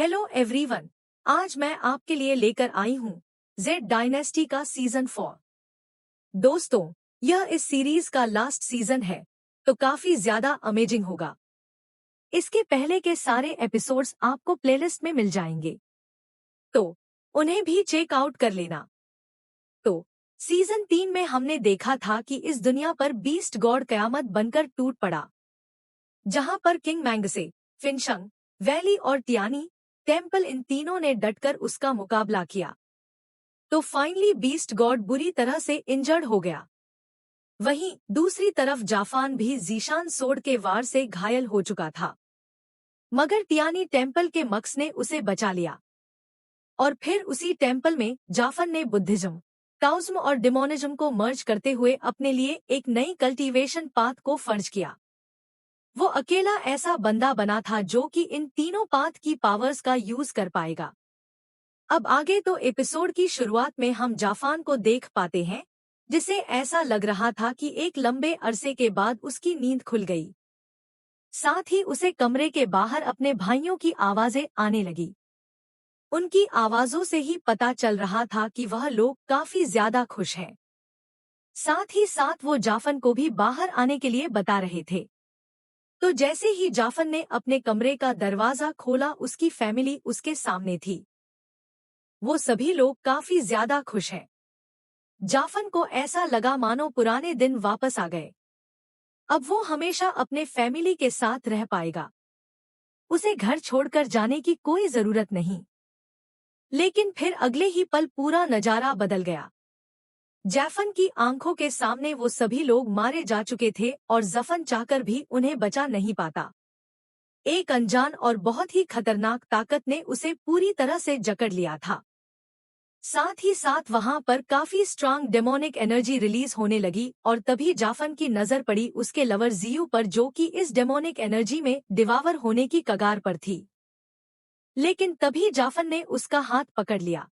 Hello everyone. आज मैं आपके लिए लेकर आई हूँ जेड डायनेस्टी का सीजन 4। दोस्तों, यह इस सीरीज का लास्ट सीजन है, तो काफी ज्यादा अमेजिंग होगा। इसके पहले के सारे एपिसोड्स आपको प्लेलिस्ट में मिल जाएंगे, तो उन्हें भी चेक आउट कर लेना। तो सीजन 3 में हमने देखा था कि इस दुनिया पर बीस्ट गॉड कयामत बनकर टूट पड़ा, जहां पर किंग मैंगसे, फिनशंग, वैली और टियानी टेम्पल इन तीनों ने डटकर उसका मुकाबला किया। तो फाइनली बीस्ट गॉड बुरी तरह से इंजर्ड हो गया। वहीं दूसरी तरफ जाफान भी जीशान सोड के वार से घायल हो चुका था, मगर टियानी टेम्पल के मक्स ने उसे बचा लिया। और फिर उसी टेम्पल में जाफन ने बुद्धिज्म, ताओइज्म और डिमोनिज्म को मर्ज करते हुए अपने लिए एक नई कल्टीवेशन पाथ को फर्ज किया। वो अकेला ऐसा बंदा बना था जो कि इन तीनों पाथ की पावर्स का यूज कर पाएगा। अब आगे तो एपिसोड की शुरुआत में हम जाफान को देख पाते हैं, जिसे ऐसा लग रहा था कि एक लंबे अरसे के बाद उसकी नींद खुल गई। साथ ही उसे कमरे के बाहर अपने भाइयों की आवाजें आने लगी। उनकी आवाजों से ही पता चल रहा था कि वह लोग काफी ज्यादा खुश हैं। साथ ही साथ वो जाफन को भी बाहर आने के लिए बता रहे थे। तो जैसे ही जाफन ने अपने कमरे का दरवाजा खोला, उसकी फैमिली उसके सामने थी। वो सभी लोग काफी ज्यादा खुश हैं। जाफन को ऐसा लगा मानो पुराने दिन वापस आ गए। अब वो हमेशा अपने फैमिली के साथ रह पाएगा। उसे घर छोड़कर जाने की कोई जरूरत नहीं। लेकिन फिर अगले ही पल पूरा नजारा बदल गया। जाफन की आंखों के सामने वो सभी लोग मारे जा चुके थे और जफन चाहकर भी उन्हें बचा नहीं पाता। एक अनजान और बहुत ही खतरनाक ताकत ने उसे पूरी तरह से जकड़ लिया था। साथ ही साथ वहां पर काफी स्ट्रांग डेमोनिक एनर्जी रिलीज होने लगी और तभी जाफन की नजर पड़ी उसके लवर जियू पर, जो कि इस डेमोनिक एनर्जी में डिवावर होने की कगार पर थी। लेकिन तभी जाफन ने उसका हाथ पकड़ लिया।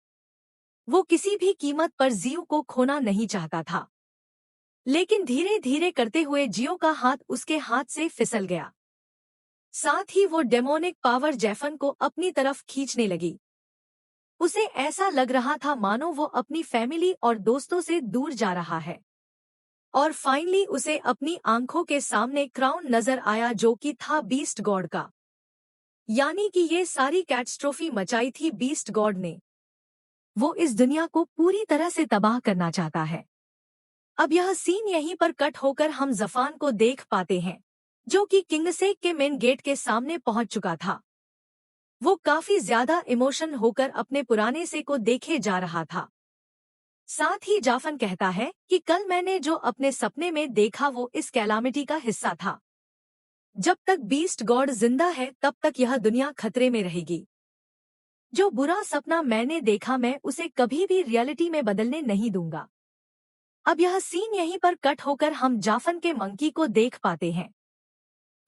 वो किसी भी कीमत पर जियू को खोना नहीं चाहता था। लेकिन धीरे धीरे करते हुए जियो का हाथ उसके हाथ से फिसल गया। साथ ही वो डेमोनिक पावर जाफन को अपनी तरफ खींचने लगी। उसे ऐसा लग रहा था मानो वो अपनी फैमिली और दोस्तों से दूर जा रहा है। और फाइनली उसे अपनी आंखों के सामने क्राउन नजर आया, जो कि था बीस्ट गॉड का। यानी कि ये सारी कैटास्ट्रोफी मचाई थी बीस्ट गॉड ने। वो इस दुनिया को पूरी तरह से तबाह करना चाहता है। अब यह सीन यहीं पर कट होकर हम जफान को देख पाते हैं, जो कि किंगसेक के मेन गेट के सामने पहुंच चुका था। वो काफी ज्यादा इमोशन होकर अपने पुराने से को देखे जा रहा था। साथ ही जाफन कहता है कि कल मैंने जो अपने सपने में देखा वो इस कैलामिटी का हिस्सा था। जब तक बीस्ट गॉड जिंदा है तब तक यह दुनिया खतरे में रहेगी। जो बुरा सपना मैंने देखा मैं उसे कभी भी रियलिटी में बदलने नहीं दूंगा। अब यह सीन यहीं पर कट होकर हम जाफन के मंकी को देख पाते हैं।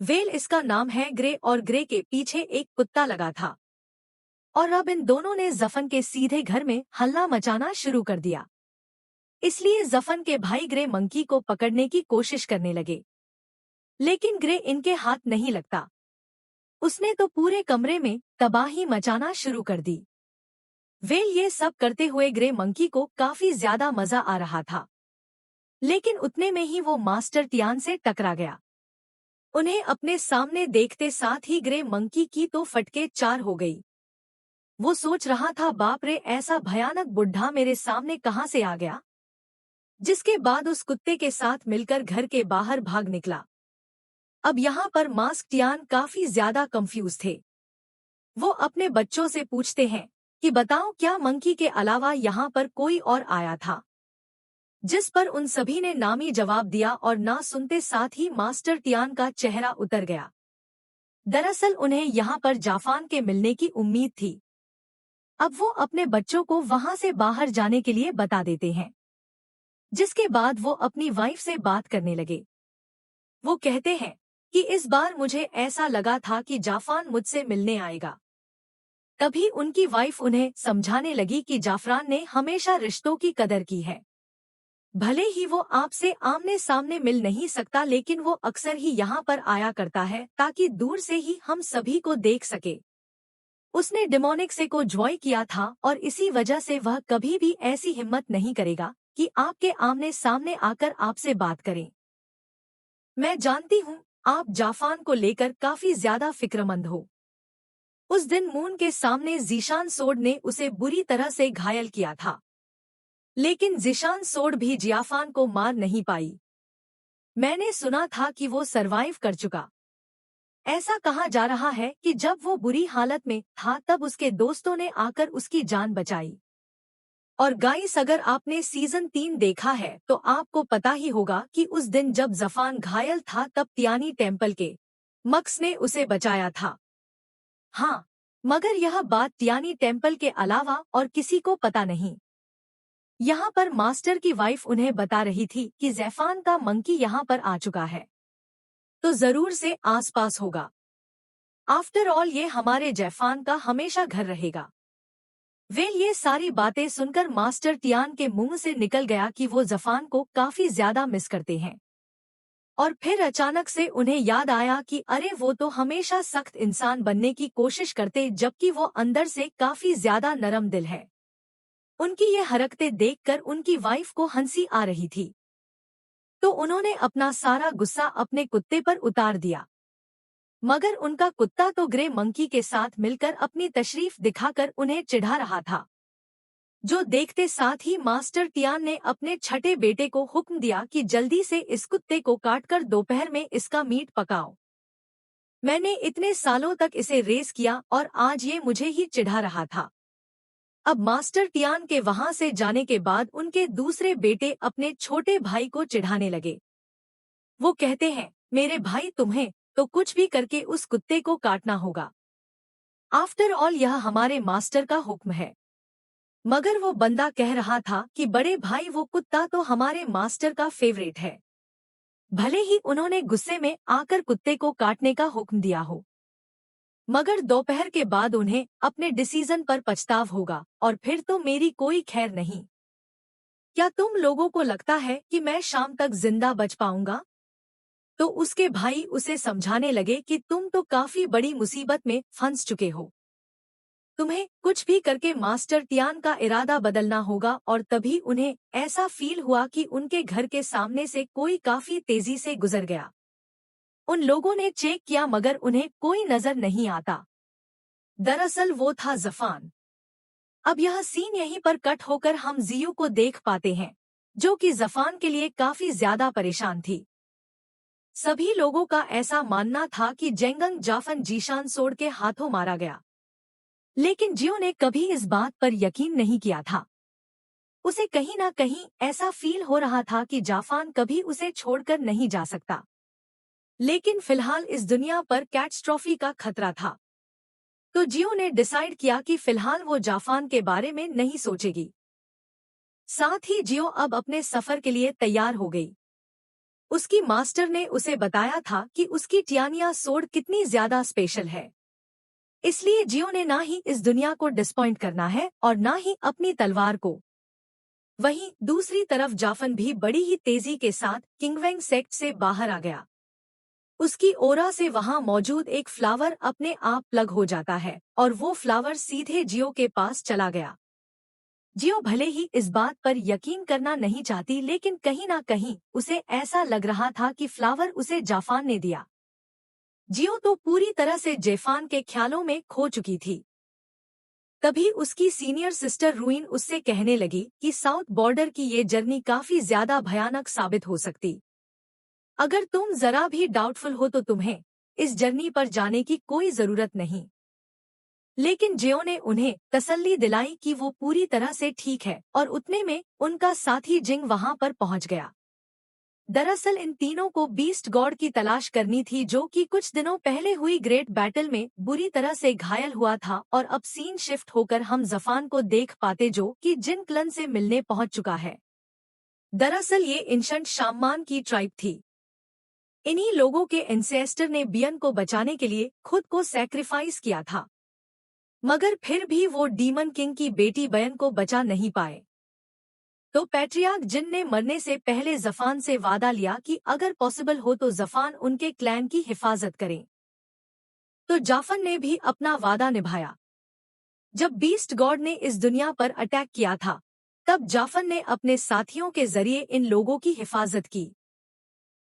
वेल इसका नाम है ग्रे, और ग्रे के पीछे एक कुत्ता लगा था। और अब इन दोनों ने जफन के सीधे घर में हल्ला मचाना शुरू कर दिया। इसलिए जफन के भाई ग्रे मंकी को पकड़ने की कोशिश करने लगे, लेकिन ग्रे इनके हाथ नहीं लगता। उसने तो पूरे कमरे में तबाही मचाना शुरू कर दी। वेल ये सब करते हुए ग्रे मंकी को काफी ज्यादा मजा आ रहा था। लेकिन उतने में ही वो मास्टर टियान से टकरा गया। उन्हें अपने सामने देखते साथ ही ग्रे मंकी की तो फटके चार हो गई। वो सोच रहा था बाप रे, ऐसा भयानक बुढ़ा मेरे सामने कहां से आ गया। जिसके बाद उस कुत्ते के साथ मिलकर घर के बाहर भाग निकला। अब यहाँ पर मास्क टियान काफी ज्यादा कंफ्यूज थे। वो अपने बच्चों से पूछते हैं कि बताओ क्या मंकी के अलावा यहाँ पर कोई और आया था, जिस पर उन सभी ने नामी जवाब दिया और ना सुनते साथ ही मास्टर टियान का चेहरा उतर गया। दरअसल उन्हें यहाँ पर जाफान के मिलने की उम्मीद थी। अब वो अपने बच्चों को वहां से बाहर जाने के लिए बता देते हैं, जिसके बाद वो अपनी वाइफ से बात करने लगे। वो कहते हैं कि इस बार मुझे ऐसा लगा था कि जाफान मुझसे मिलने आएगा। तभी उनकी वाइफ उन्हें समझाने लगी कि जाफरान ने हमेशा रिश्तों की कदर की है। भले ही वो आपसे आमने सामने मिल नहीं सकता, लेकिन वो अक्सर ही यहाँ पर आया करता है ताकि दूर से ही हम सभी को देख सके। उसने डिमोनिक से को ज्वाइन किया था और इसी वजह से वह कभी भी ऐसी हिम्मत नहीं करेगा कि आपके आमने सामने आकर आपसे बात करें। मैं जानती हूँ आप जाफान को लेकर काफी ज्यादा फिक्रमंद हो। उस दिन मून के सामने जीशान सोड ने उसे बुरी तरह से घायल किया था, लेकिन जीशान सोड भी जियाफान को मार नहीं पाई। मैंने सुना था कि वो सरवाइव कर चुका। ऐसा कहा जा रहा है कि जब वो बुरी हालत में था तब उसके दोस्तों ने आकर उसकी जान बचाई। और गाइस, अगर आपने सीजन 3 देखा है तो आपको पता ही होगा कि उस दिन जब जफान घायल था तब तियानी टेम्पल के मक्स ने उसे बचाया था। हाँ, मगर यह बात तियानी टेम्पल के अलावा और किसी को पता नहीं। यहाँ पर मास्टर की वाइफ उन्हें बता रही थी कि जैफान का मंकी यहाँ पर आ चुका है, तो जरूर से आसपास होगा। आफ्टर ऑल ये हमारे जैफान का हमेशा घर रहेगा। वेल, ये सारी बातें सुनकर मास्टर टियान के मुंह से निकल गया कि वो जफान को काफी ज्यादा मिस करते हैं। और फिर अचानक से उन्हें याद आया कि अरे वो तो हमेशा सख्त इंसान बनने की कोशिश करते जबकि वो अंदर से काफी ज्यादा नरम दिल है। उनकी ये हरकतें देखकर उनकी वाइफ को हंसी आ रही थी, तो उन्होंने अपना सारा गुस्सा अपने कुत्ते पर उतार दिया। मगर उनका कुत्ता तो ग्रे मंकी के साथ मिलकर अपनी तशरीफ दिखाकर उन्हें चिढ़ा रहा था, जो देखते साथ ही मास्टर टियान ने अपने छठे बेटे को हुक्म दिया कि जल्दी से इस कुत्ते को काटकर दोपहर में इसका मीट पकाओ। मैंने इतने सालों तक इसे रेस किया और आज ये मुझे ही चिढ़ा रहा था। अब मास्टर टियान के वहां से जाने के बाद उनके दूसरे बेटे अपने छोटे भाई को चिढ़ाने लगे। वो कहते हैं, मेरे भाई तुम्हें तो कुछ भी करके उस कुत्ते को काटना होगा। आफ्टर ऑल यह हमारे मास्टर का हुक्म है। मगर वो बंदा कह रहा था कि बड़े भाई वो कुत्ता तो हमारे मास्टर का फेवरेट है, भले ही उन्होंने गुस्से में आकर कुत्ते को काटने का हुक्म दिया हो, मगर दोपहर के बाद उन्हें अपने डिसीजन पर पछताव होगा और फिर तो मेरी कोई खैर नहीं। क्या तुम लोगों को लगता है कि मैं शाम तक जिंदा बच पाऊंगा? तो उसके भाई उसे समझाने लगे कि तुम तो काफी बड़ी मुसीबत में फंस चुके हो, तुम्हें कुछ भी करके मास्टर टियान का इरादा बदलना होगा। और तभी उन्हें ऐसा फील हुआ कि उनके घर के सामने से कोई काफी तेजी से गुजर गया। उन लोगों ने चेक किया मगर उन्हें कोई नजर नहीं आता। दरअसल वो था जफान। अब यह सीन यहीं पर कट होकर हम जियो को देख पाते हैं, जो कि जफान के लिए काफी ज्यादा परेशान थी। सभी लोगों का ऐसा मानना था कि जेंगंग जाफन जीशान सोड के हाथों मारा गया, लेकिन जियो ने कभी इस बात पर यकीन नहीं किया था। उसे कहीं ना कहीं ऐसा फील हो रहा था कि जाफान कभी उसे छोड़कर नहीं जा सकता, लेकिन फिलहाल इस दुनिया पर कैटस्ट्रॉफी का खतरा था। तो जियो ने डिसाइड किया कि फिलहाल वो जाफान के बारे में नहीं सोचेगी। साथ ही जियो अब अपने सफर के लिए तैयार हो गई। उसकी मास्टर ने उसे बताया था कि उसकी टियानिया सोड कितनी ज्यादा स्पेशल है, इसलिए जियो ने ना ही इस दुनिया को डिसपॉइंट करना है और ना ही अपनी तलवार को। वहीं दूसरी तरफ जाफन भी बड़ी ही तेजी के साथ किंगवेंग सेक्ट से बाहर आ गया। उसकी ओरा से वहां मौजूद एक फ्लावर अपने आप प्लग हो जाता है और वो फ्लावर सीधे जियो के पास चला गया। जियो भले ही इस बात पर यकीन करना नहीं चाहती, लेकिन कहीं ना कहीं उसे ऐसा लग रहा था कि फ्लावर उसे जाफान ने दिया। जियो तो पूरी तरह से जेफान के ख्यालों में खो चुकी थी। तभी उसकी सीनियर सिस्टर रूइन उससे कहने लगी कि साउथ बॉर्डर की ये जर्नी काफी ज्यादा भयानक साबित हो सकती। अगर तुम जरा भी डाउटफुल हो तो तुम्हें इस जर्नी पर जाने की कोई जरूरत नहीं। लेकिन जियो ने उन्हें तसल्ली दिलाई कि वो पूरी तरह से ठीक है और उतने में उनका साथी जिंग वहां पर पहुंच गया। दरअसल इन तीनों को बीस्ट गॉड की तलाश करनी थी, जो कि कुछ दिनों पहले हुई ग्रेट बैटल में बुरी तरह से घायल हुआ था। और अब सीन शिफ्ट होकर हम जफान को देख पाते, जो कि जिन क्लन से मिलने पहुंच चुका है। दरअसल ये एंशंट शामान की ट्राइब थी। इन्हीं लोगों के एंसेस्टर ने बियन को बचाने के लिए खुद को सैक्रिफाइस किया था, मगर फिर भी वो डीमन किंग की बेटी बयन को बचा नहीं पाए। तो पैट्रियार्क जिन ने मरने से पहले जफान से वादा लिया कि अगर पॉसिबल हो तो जफान उनके क्लैन की हिफाजत करें। तो जाफन ने भी अपना वादा निभाया। जब बीस्ट गॉड ने इस दुनिया पर अटैक किया था, तब जाफन ने अपने साथियों के जरिए इन लोगों की हिफाजत की।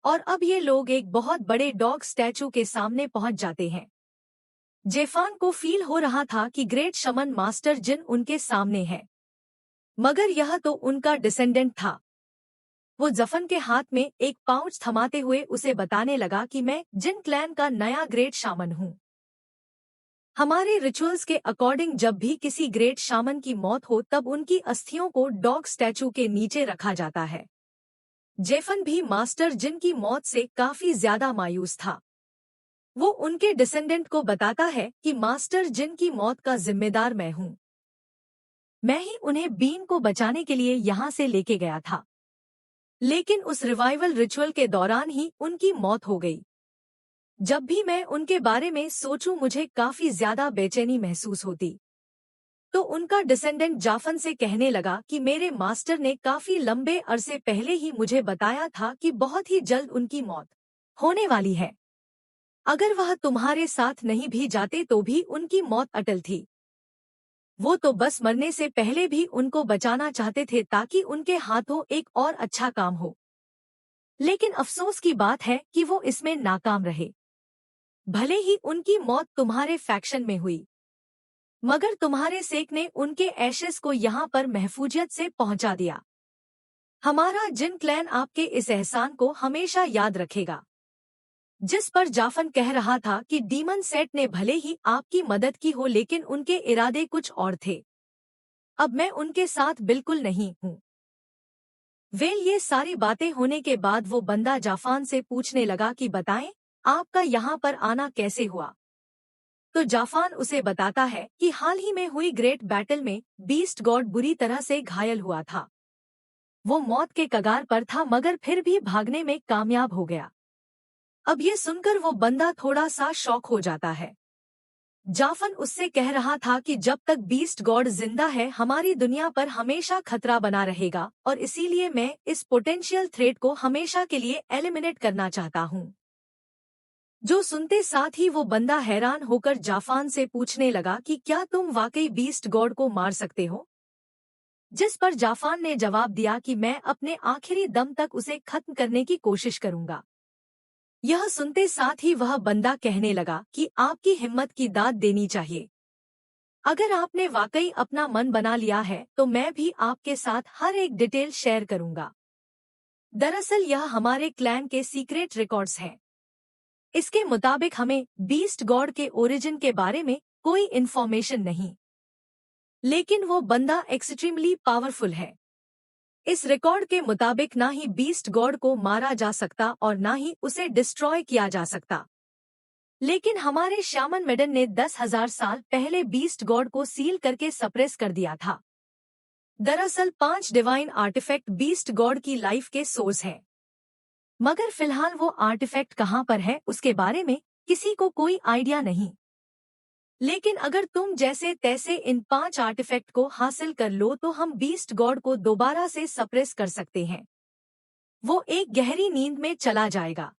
और अब ये लोग एक बहुत बड़े डॉग स्टैचू के सामने पहुंच जाते हैं। जेफान को फील हो रहा था कि ग्रेट शमन मास्टर जिन उनके सामने है, मगर यह तो उनका डिसेंडेंट था। वो जफन के हाथ में एक पाउच थमाते हुए उसे बताने लगा कि मैं जिन क्लैन का नया ग्रेट शामन हूँ। हमारे रिचुअल्स के अकॉर्डिंग जब भी किसी ग्रेट शामन की मौत हो तब उनकी अस्थियों को डॉग स्टैचू के नीचे रखा जाता है। जेफन भी मास्टर जिन की मौत से काफी ज्यादा मायूस था। वो उनके डिसेंडेंट को बताता है कि मास्टर जिन की मौत का जिम्मेदार मैं हूँ। मैं ही उन्हें बीन को बचाने के लिए यहाँ से लेके गया था, लेकिन उस रिवाइवल रिचुअल के दौरान ही उनकी मौत हो गई। जब भी मैं उनके बारे में सोचूं मुझे काफी ज्यादा बेचैनी महसूस होती। तो उनका डिसेंडेंट जाफन से कहने लगा कि मेरे मास्टर ने काफी लंबे अरसे पहले ही मुझे बताया था कि बहुत ही जल्द उनकी मौत होने वाली है। अगर वह तुम्हारे साथ नहीं भी जाते तो भी उनकी मौत अटल थी। वो तो बस मरने से पहले भी उनको बचाना चाहते थे ताकि उनके हाथों एक और अच्छा काम हो। लेकिन अफसोस की बात है कि वो इसमें नाकाम रहे। भले ही उनकी मौत तुम्हारे फैक्शन में हुई, मगर तुम्हारे सेक ने उनके एशेस को यहाँ पर महफूजियत से पहुंचा दिया। हमारा जिन क्लैन आपके इस एहसान को हमेशा याद रखेगा। जिस पर जाफन कह रहा था कि डीमन सेट ने भले ही आपकी मदद की हो लेकिन उनके इरादे कुछ और थे। अब मैं उनके साथ बिल्कुल नहीं हूँ। वेल ये सारी बातें होने के बाद वो बंदा जाफान से पूछने लगा कि बताएं, आपका यहाँ पर आना कैसे हुआ। तो जाफान उसे बताता है कि हाल ही में हुई ग्रेट बैटल में बीस्ट गॉड बुरी तरह से घायल हुआ था। वो मौत के कगार पर था मगर फिर भी भागने में कामयाब हो गया। अब ये सुनकर वो बंदा थोड़ा सा शॉक हो जाता है। जाफन उससे कह रहा था कि जब तक बीस्ट गॉड जिंदा है हमारी दुनिया पर हमेशा खतरा बना रहेगा और इसीलिए मैं इस पोटेंशियल थ्रेट को हमेशा के लिए एलिमिनेट करना चाहता हूँ। जो सुनते साथ ही वो बंदा हैरान होकर जाफान से पूछने लगा कि क्या तुम वाकई बीस्ट गॉड को मार सकते हो। जिस पर जाफान ने जवाब दिया कि मैं अपने आखिरी दम तक उसे खत्म करने की कोशिश करूंगा। यह सुनते साथ ही वह बंदा कहने लगा कि आपकी हिम्मत की दाद देनी चाहिए। अगर आपने वाकई अपना मन बना लिया है तो मैं भी आपके साथ हर एक डिटेल शेयर करूंगा। दरअसल यह हमारे क्लैन के सीक्रेट रिकॉर्ड्स हैं। इसके मुताबिक हमें बीस्ट गॉड के ओरिजिन के बारे में कोई इन्फॉर्मेशन नहीं, लेकिन वो बंदा एक्सट्रीमली पावरफुल है। इस रिकॉर्ड के मुताबिक ना ही बीस्ट गॉड को मारा जा सकता और ना ही उसे डिस्ट्रॉय किया जा सकता। लेकिन हमारे शामन मेडन ने 10,000 साल पहले बीस्ट गॉड को सील करके सप्रेस कर दिया था। दरअसल 5 डिवाइन आर्टिफैक्ट बीस्ट गॉड की लाइफ के सोर्स है, मगर फिलहाल वो आर्टिफैक्ट कहाँ पर है उसके बारे में किसी को कोई आइडिया नहीं। लेकिन अगर तुम जैसे तैसे इन 5 आर्टिफैक्ट को हासिल कर लो तो हम बीस्ट गॉड को दोबारा से सप्रेस कर सकते हैं। वो एक गहरी नींद में चला जाएगा।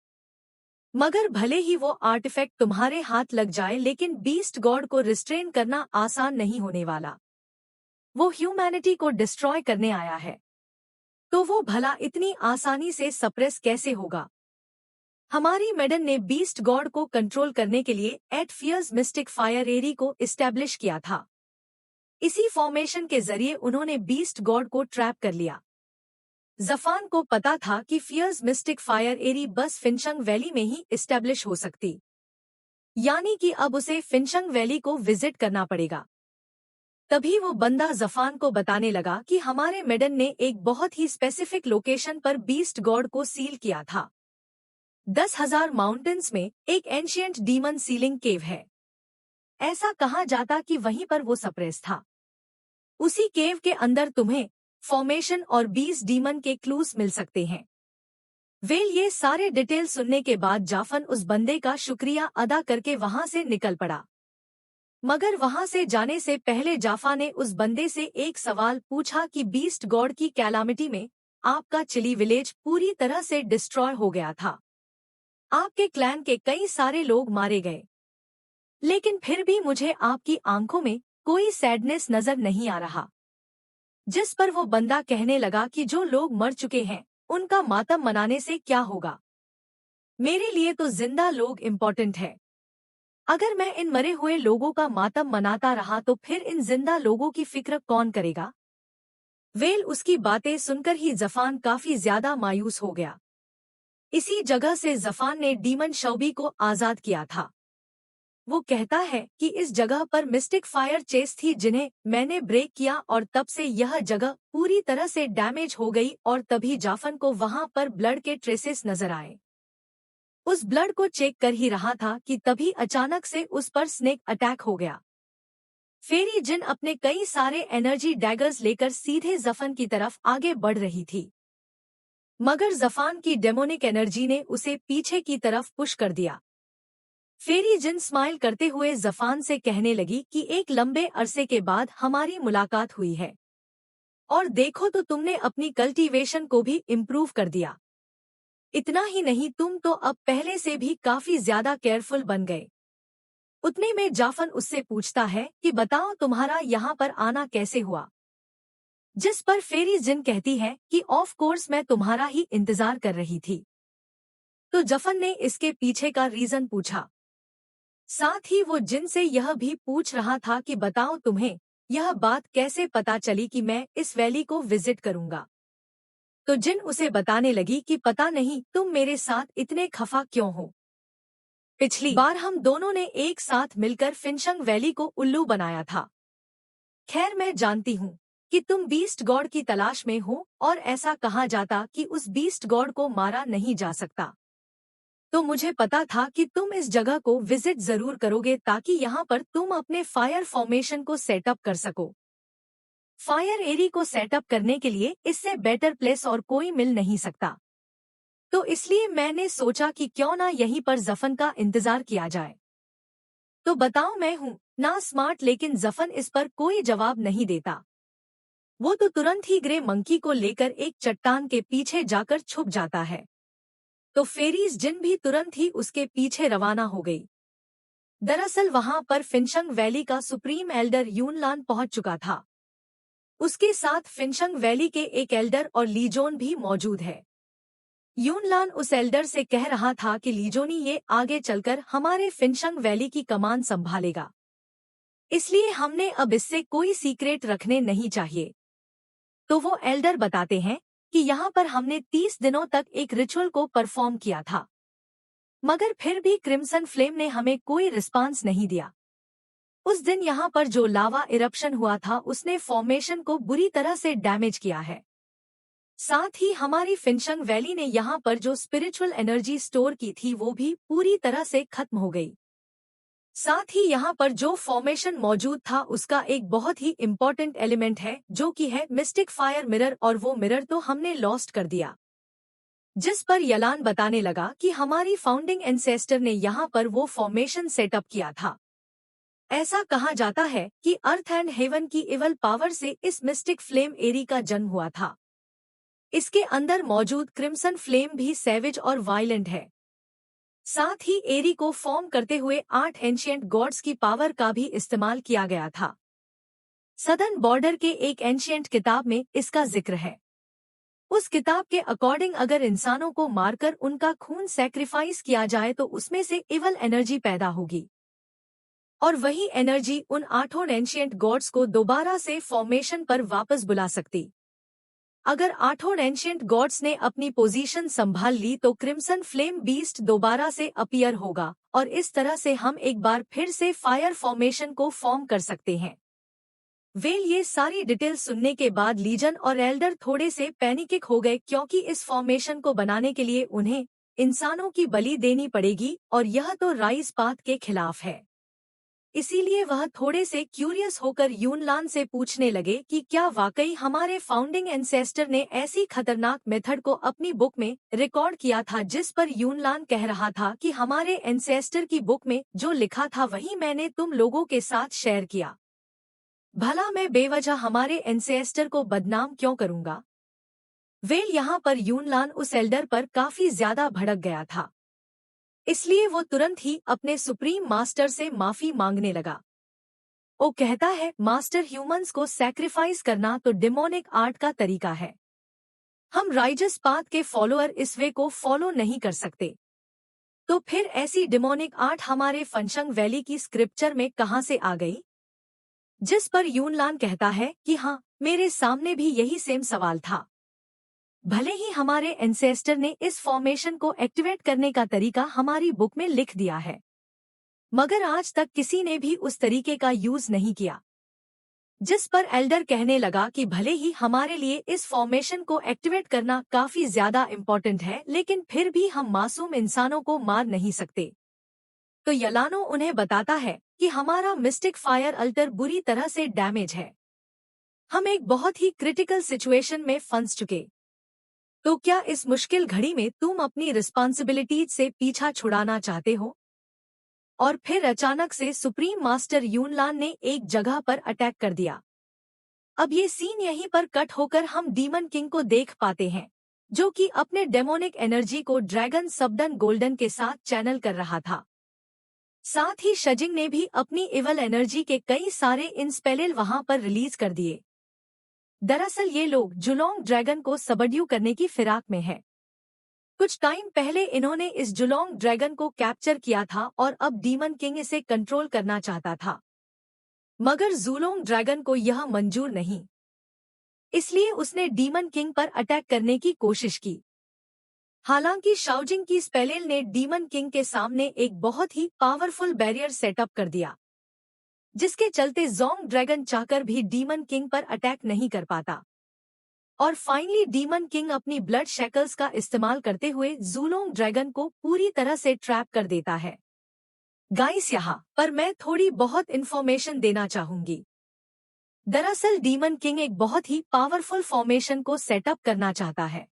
मगर भले ही वो आर्टिफैक्ट तुम्हारे हाथ लग जाए लेकिन बीस्ट गॉड को रिस्ट्रेन करना आसान नहीं होने वाला। वो ह्यूमैनिटी को डिस्ट्रॉय करने आया है, तो वो भला इतनी आसानी से सप्रेस कैसे होगा। हमारी मेडन ने बीस्ट गॉड को कंट्रोल करने के लिए एट फियर्स मिस्टिक फायर एरी को इस्टेब्लिश किया था। इसी फॉर्मेशन के जरिए उन्होंने बीस्ट गॉड को ट्रैप कर लिया। जफान को पता था कि फियर्स मिस्टिक फायर एरी बस फिनशंग वैली में ही इस्टेब्लिश हो सकती, यानी कि अब उसे फिनशंग वैली को विजिट करना पड़ेगा। तभी वो बंदा जफान को बताने लगा कि हमारे मेडन ने एक बहुत ही स्पेसिफिक लोकेशन पर बीस्ट गॉड को सील किया था। 10,000 माउंटेन्स में एक एंशिएंट डीमन सीलिंग केव है। ऐसा कहा जाता कि वहीं पर वो सप्रेस था। उसी केव के अंदर तुम्हें फॉर्मेशन और 20 डीमन के क्लूज मिल सकते हैं। वेल ये सारे डिटेल सुनने के बाद जाफन उस बंदे का शुक्रिया अदा करके वहां से निकल पड़ा। मगर वहां से जाने से पहले जाफा ने उस बंदे से एक सवाल पूछा कि बीस्ट गॉड की कैलामिटी में आपका चिली विलेज पूरी तरह से डिस्ट्रॉय हो गया था। आपके क्लैन के कई सारे लोग मारे गए, लेकिन फिर भी मुझे आपकी आंखों में कोई सैडनेस नजर नहीं आ रहा। जिस पर वो बंदा कहने लगा कि जो लोग मर चुके हैं उनका मातम मनाने से क्या होगा, मेरे लिए तो जिंदा लोग इम्पोर्टेंट है। अगर मैं इन मरे हुए लोगों का मातम मनाता रहा तो फिर इन जिंदा लोगों की फिक्र कौन करेगा। वेल उसकी बातें सुनकर ही जफान काफी ज्यादा मायूस हो गया। इसी जगह से जफान ने डीमन शौबी को आजाद किया था। वो कहता है कि इस जगह पर मिस्टिक फायर चेस थी जिन्हें मैंने ब्रेक किया और तब से यह जगह पूरी तरह से डैमेज हो गई और तभी जाफन को वहां पर ब्लड के ट्रेसेस नजर आए। उस ब्लड को चेक कर ही रहा था कि तभी अचानक से उस पर स्नेक अटैक हो गया। फेरी जिन अपने कई सारे एनर्जी डैगर्स लेकर सीधे जफन की तरफ आगे बढ़ रही थी, मगर जफान की डेमोनिक एनर्जी ने उसे पीछे की तरफ पुश कर दिया। फेरी जिन स्माइल करते हुए जफान से कहने लगी कि एक लंबे अरसे के बाद हमारी मुलाकात हुई है और देखो तो तुमने अपनी कल्टीवेशन को भी इम्प्रूव कर दिया। इतना ही नहीं, तुम तो अब पहले से भी काफी ज्यादा केयरफुल बन गए। उतने में जाफन उससे पूछता है कि बताओ तुम्हारा यहाँ पर आना कैसे हुआ, जिस पर फेरी जिन कहती है कि ऑफ कोर्स मैं तुम्हारा ही इंतजार कर रही थी। तो जफन ने इसके पीछे का रीजन पूछा। साथ ही वो जिन से यह भी पूछ रहा था कि बताओ तुम्हें यह बात कैसे पता चली कि मैं इस वैली को विजिट करूंगा। तो जिन उसे बताने लगी कि पता नहीं तुम मेरे साथ इतने खफा क्यों हो। पिछली बार हम दोनों ने एक साथ मिलकर फिनशंग वैली को उल्लू बनाया था। खैर मैं जानती हूँ कि तुम बीस्ट गॉड की तलाश में हो और ऐसा कहा जाता कि उस बीस्ट गॉड को मारा नहीं जा सकता। तो मुझे पता था कि तुम इस जगह को विजिट जरूर करोगे ताकि यहाँ पर तुम अपने फायर फॉर्मेशन को सेटअप कर सको। फायर एरी को सेटअप करने के लिए इससे बेटर प्लेस और कोई मिल नहीं सकता। तो इसलिए मैंने सोचा कि क्यों ना यहीं पर जफन का इंतजार किया जाए। तो बताओ मैं हूँ ना स्मार्ट, लेकिन जफन इस पर कोई जवाब नहीं देता। वो तो तुरंत ही ग्रे मंकी को लेकर एक चट्टान के पीछे जाकर छुप जाता है। तो फेरीज जिन भी तुरंत ही उसके पीछे रवाना हो गई। दरअसल वहां पर फिनशंग वैली का सुप्रीम एल्डर यूनलान पहुंच चुका था। उसके साथ फिनशंग वैली के एक एल्डर और लीजोन भी मौजूद है। यूनलान उस एल्डर से कह रहा था कि लीजोनी ये आगे चलकर हमारे फिनशंग वैली की कमान संभालेगा, इसलिए हमने अब इससे कोई सीक्रेट रखने नहीं चाहिए। तो वो एल्डर बताते हैं कि यहाँ पर हमने 30 दिनों तक एक रिचुअल को परफॉर्म किया था, मगर फिर भी क्रिम्सन फ्लेम ने हमें कोई रिस्पांस नहीं दिया। उस दिन यहाँ पर जो लावा इरप्शन हुआ था उसने फॉर्मेशन को बुरी तरह से डैमेज किया है। साथ ही हमारी फिनशंग वैली ने यहाँ पर जो स्पिरिचुअल एनर्जी स्टोर की थी वो भी पूरी तरह से खत्म हो गई। साथ ही यहाँ पर जो फॉर्मेशन मौजूद था उसका एक बहुत ही इम्पोर्टेंट एलिमेंट है जो कि है मिस्टिक फायर मिरर, और वो मिरर तो हमने लॉस्ट कर दिया। जिस पर यलान बताने लगा कि हमारी फाउंडिंग एंसेस्टर ने यहाँ पर वो फॉर्मेशन सेटअप किया था। ऐसा कहा जाता है कि अर्थ एंड हेवन की इवल पावर से इस मिस्टिक फ्लेम एरी का जन्म हुआ था। इसके अंदर मौजूद क्रिम्सन फ्लेम भी सैवेज और वायलेंट है। साथ ही एरी को फॉर्म करते हुए 8 एंशिएंट गॉड्स की पावर का भी इस्तेमाल किया गया था। सदर्न बॉर्डर के एक एंशिएंट किताब में इसका जिक्र है। उस किताब के अकॉर्डिंग अगर इंसानों को मारकर उनका खून सैक्रिफाइस किया जाए तो उसमें से इवल एनर्जी पैदा होगी, और वही एनर्जी उन 8 एंशिएंट गॉड्स को दोबारा से फॉर्मेशन पर वापस बुला सकती। अगर 8 एंशिएंट गॉड्स ने अपनी पोजीशन संभाल ली तो क्रिम्सन फ्लेम बीस्ट दोबारा से अपीयर होगा, और इस तरह से हम एक बार फिर से फायर फॉर्मेशन को फॉर्म कर सकते हैं। वेल ये सारी डिटेल सुनने के बाद लीजन और एल्डर थोड़े से पैनिकिक हो गए, क्योंकि इस फॉर्मेशन को बनाने के लिए उन्हें इंसानों की बलि देनी पड़ेगी और यह तो राइज पाथ के खिलाफ है। इसीलिए वह थोड़े से क्यूरियस होकर यूनलान से पूछने लगे कि क्या वाकई हमारे फाउंडिंग एंसेस्टर ने ऐसी खतरनाक मेथड को अपनी बुक में रिकॉर्ड किया था। जिस पर यूनलान कह रहा था कि हमारे एंसेस्टर की बुक में जो लिखा था वही मैंने तुम लोगों के साथ शेयर किया। भला मैं बेवजह हमारे एंसेस्टर को बदनाम क्यों करूंगा। वेल यहाँ पर यूनलान उस एल्डर पर काफी ज्यादा भड़क गया था, इसलिए वो तुरंत ही अपने सुप्रीम मास्टर से माफी मांगने लगा। वो कहता है मास्टर ह्यूमंस को सैक्रिफाइस करना तो डिमोनिक आर्ट का तरीका है। हम राइजस पाथ के फॉलोअर इस वे को फॉलो नहीं कर सकते। तो फिर ऐसी डिमोनिक आर्ट हमारे फंशंग वैली की स्क्रिप्चर में कहां से आ गई? जिस पर यूनलान कहता है कि हाँ, मेरे सामने भी यही सेम सवाल था। भले ही हमारे एंसेस्टर ने इस फॉर्मेशन को एक्टिवेट करने का तरीका हमारी बुक में लिख दिया है, मगर आज तक किसी ने भी उस तरीके का यूज नहीं किया। जिस पर एल्डर कहने लगा कि भले ही हमारे लिए इस फॉर्मेशन को एक्टिवेट करना काफी ज्यादा इम्पोर्टेंट है, लेकिन फिर भी हम मासूम इंसानों को मार नहीं सकते। तो यलानो उन्हें बताता है कि हमारा मिस्टिक फायर अल्टर बुरी तरह से डैमेज है। हम एक बहुत ही क्रिटिकल सिचुएशन में फंस चुके। तो क्या इस मुश्किल घड़ी में तुम अपनी रिस्पॉन्सिबिलिटीज से पीछा छुड़ाना चाहते हो? और फिर अचानक से सुप्रीम मास्टर यूनलान ने एक जगह पर अटैक कर दिया। अब ये सीन यहीं पर कट होकर हम डीमन किंग को देख पाते हैं, जो कि अपने डेमोनिक एनर्जी को ड्रैगन सबडन गोल्डन के साथ चैनल कर रहा था। साथ ही शजिंग ने भी अपनी इवल एनर्जी के कई सारे इंस्पेलेल वहां पर रिलीज कर दिए। दरअसल ये लोग जुलोंग ड्रैगन को सबड्यू करने की फिराक में है। कुछ टाइम पहले इन्होंने इस जुलोंग ड्रैगन को कैप्चर किया था और अब डीमन किंग इसे कंट्रोल करना चाहता था, मगर जुलोंग ड्रैगन को यह मंजूर नहीं। इसलिए उसने डीमन किंग पर अटैक करने की कोशिश की। हालांकि शाओजिंग की स्पेलेल ने डीमन किंग के सामने एक बहुत ही पावरफुल बैरियर सेटअप कर दिया, जिसके चलते जोंग ड्रैगन चाहकर भी डीमन किंग पर अटैक नहीं कर पाता। और फाइनली डीमन किंग अपनी ब्लड शैकल्स का इस्तेमाल करते हुए जुलोंग ड्रैगन को पूरी तरह से ट्रैप कर देता है। गाइस, यहाँ पर मैं थोड़ी बहुत इन्फॉर्मेशन देना चाहूंगी। दरअसल डीमन किंग एक बहुत ही पावरफुल फॉर्मेशन को सेटअप करना चाहता है,